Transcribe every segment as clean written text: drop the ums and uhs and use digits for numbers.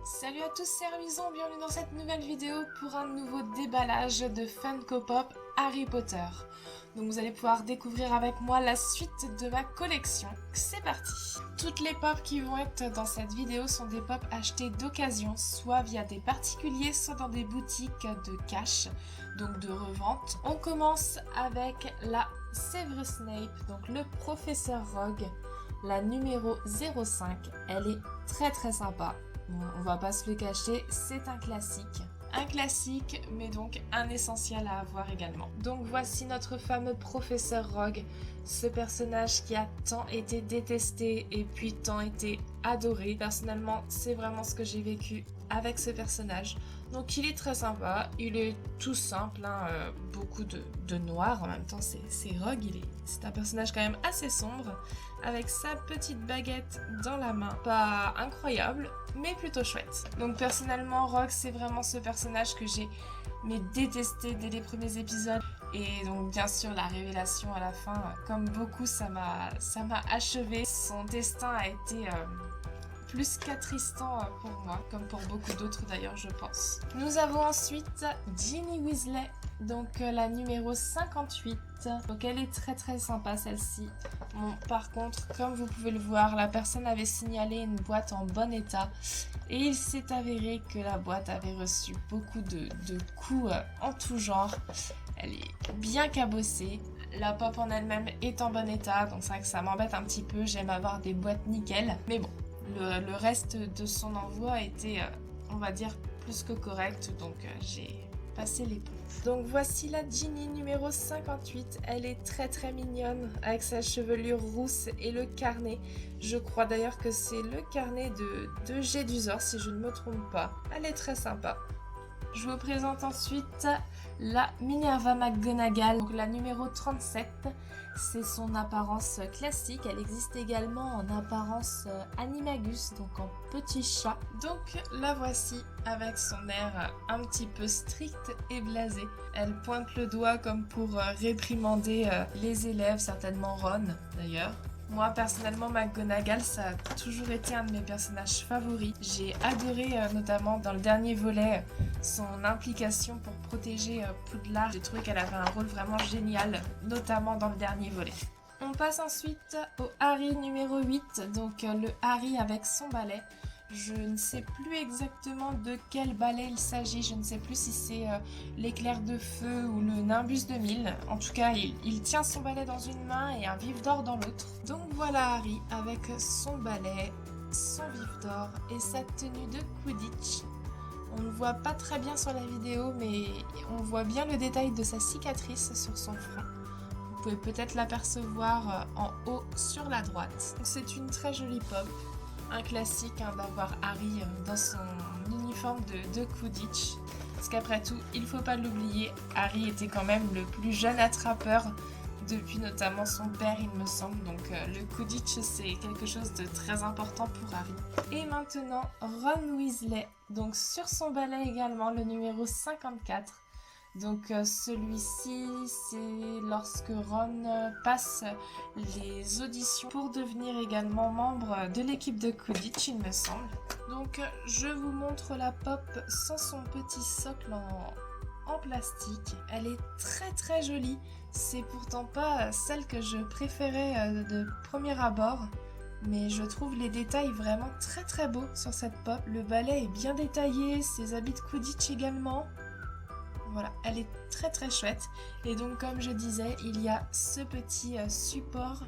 Salut à tous, c'est Armison, bienvenue dans cette nouvelle vidéo pour un nouveau déballage de Funko Pop Harry Potter. Donc vous allez pouvoir découvrir avec moi la suite de ma collection. C'est parti. Toutes les pop qui vont être dans cette vidéo sont des pop achetées d'occasion, soit via des particuliers, soit dans des boutiques de cash, donc de revente. On commence avec la Severus Snape, donc le professeur Rogue, la numéro 05. Elle est très sympa. Bon, on va pas se le cacher, c'est un classique. Un classique, mais donc un essentiel à avoir également. Donc voici notre fameux professeur Rogue, ce personnage qui a tant été détesté et puis tant été adoré. Personnellement, c'est vraiment ce que j'ai vécu avec ce personnage. Donc il est très sympa, il est tout simple, hein, beaucoup de noir, en même temps c'est Rogue, c'est un personnage quand même assez sombre, avec sa petite baguette dans la main. Pas incroyable, mais plutôt chouette. Donc personnellement, Rogue, c'est vraiment ce personnage que j'ai détesté dès les premiers épisodes. Et donc bien sûr la révélation à la fin, comme beaucoup, ça m'a achevé. Son destin a été plus qu'attristant pour moi, comme pour beaucoup d'autres d'ailleurs je pense. Nous avons ensuite Ginny Weasley, donc la numéro 58. Donc elle est très sympa celle-ci. Bon, par contre, comme vous pouvez le voir, la personne avait signalé une boîte en bon état et il s'est avéré que la boîte avait reçu beaucoup de coups en tout genre. Elle est bien cabossée. La pop en elle-même est en bon état, donc c'est vrai que ça m'embête un petit peu. J'aime avoir des boîtes nickel, mais bon. Le reste de son envoi était, on va dire, plus que correct, donc j'ai passé l'éponge. Donc voici la Ginny numéro 58, elle est très mignonne avec sa chevelure rousse et le carnet. Je crois d'ailleurs que c'est le carnet de Jedusor si je ne me trompe pas. Elle est très sympa. Je vous présente ensuite la Minerva McGonagall, donc la numéro 37. C'est son apparence classique. Elle existe également en apparence animagus, donc en petit chat. Donc la voici avec son air un petit peu strict et blasé. Elle pointe le doigt comme pour réprimander les élèves, certainement Ron d'ailleurs. Moi personnellement, McGonagall, ça a toujours été un de mes personnages favoris. J'ai adoré notamment dans le dernier volet son implication pour protéger Poudlard. J'ai trouvé qu'elle avait un rôle vraiment génial, notamment dans le dernier volet. On passe ensuite au Harry numéro 8, donc le Harry avec son balai. Je ne sais plus exactement de quel balai il s'agit, je ne sais plus si c'est l'éclair de feu ou le Nimbus 2000. En tout cas, il tient son balai dans une main et un vif d'or dans l'autre. Donc voilà Harry avec son balai, son vif d'or et sa tenue de Quidditch. On ne voit pas très bien sur la vidéo, mais on voit bien le détail de sa cicatrice sur son front. Vous pouvez peut-être l'apercevoir en haut sur la droite. C'est une très jolie pop. Un classique d'avoir Harry dans son uniforme de Quidditch. Parce qu'après tout, il ne faut pas l'oublier, Harry était quand même le plus jeune attrapeur depuis notamment son père, il me semble. Donc le Quidditch, c'est quelque chose de très important pour Harry. Et maintenant, Ron Weasley. Donc sur son balai également, le numéro 54. Donc celui-ci, c'est lorsque Ron passe les auditions pour devenir également membre de l'équipe de Quidditch, il me semble. Donc je vous montre la pop sans son petit socle en plastique. Elle est très jolie. C'est pourtant pas celle que je préférais de premier abord. Mais je trouve les détails vraiment très beaux sur cette pop. Le balai est bien détaillé, ses habits de Quidditch également. Voilà, elle est très chouette. Et donc comme je disais, il y a ce petit support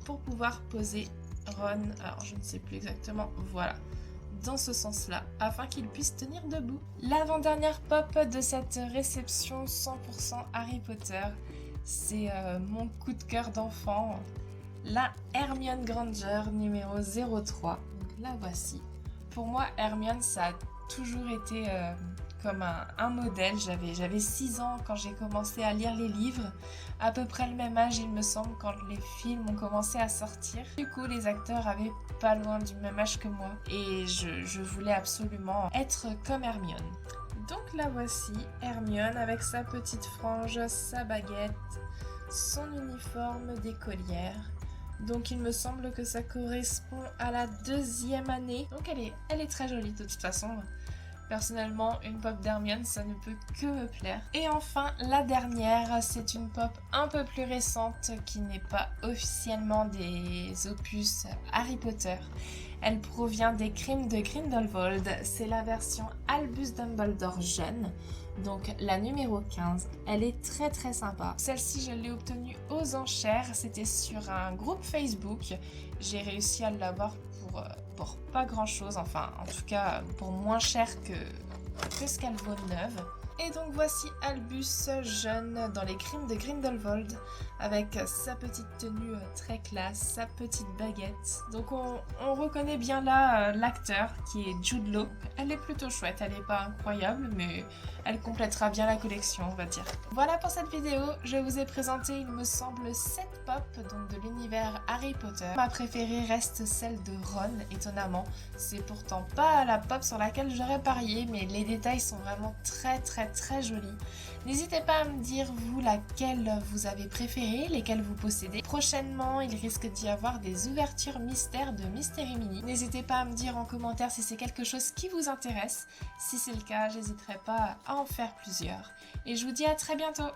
pour pouvoir poser Ron. Alors je ne sais plus exactement, voilà, dans ce sens-là, afin qu'il puisse tenir debout. L'avant-dernière pop de cette réception 100% Harry Potter, c'est mon coup de cœur d'enfant, la Hermione Granger numéro 03. Donc la voici. Pour moi, Hermione, ça a toujours été comme un modèle. J'avais 6 ans quand j'ai commencé à lire les livres, à peu près le même âge il me semble quand les films ont commencé à sortir. Du coup les acteurs avaient pas loin du même âge que moi et je voulais absolument être comme Hermione. Donc la voici, Hermione avec sa petite frange, sa baguette, son uniforme d'écolière. Donc il me semble que ça correspond à la 2e année. Donc elle est très jolie de toute façon. Personnellement, une pop d'Hermione, ça ne peut que me plaire. Et enfin, la dernière, c'est une pop un peu plus récente qui n'est pas officiellement des opus Harry Potter. Elle provient des Crimes de Grindelwald. C'est la version Albus Dumbledore jeune, donc la numéro 15. Elle est très très sympa. Celle-ci, je l'ai obtenue aux enchères. C'était sur un groupe Facebook. J'ai réussi à l'avoir pour pas grand chose, enfin en tout cas pour moins cher que ce qu'elle vaut neuve. Et donc voici Albus jeune dans les Crimes de Grindelwald avec sa petite tenue très classe, sa petite baguette. Donc on reconnaît bien là l'acteur qui est Jude Law. Elle est plutôt chouette, elle n'est pas incroyable mais elle complétera bien la collection on va dire. Voilà pour cette vidéo, je vous ai présenté il me semble 7 pop donc de l'univers Harry Potter. Ma préférée reste celle de Ron étonnamment. C'est pourtant pas la pop sur laquelle j'aurais parié mais les détails sont vraiment très jolis. N'hésitez pas à me dire vous laquelle vous avez préférée, lesquelles vous possédez. Prochainement, il risque d'y avoir des ouvertures mystères de Mystery Mini. N'hésitez pas à me dire en commentaire si c'est quelque chose qui vous intéresse. Si c'est le cas, j'hésiterai pas à en faire plusieurs. Et je vous dis à très bientôt.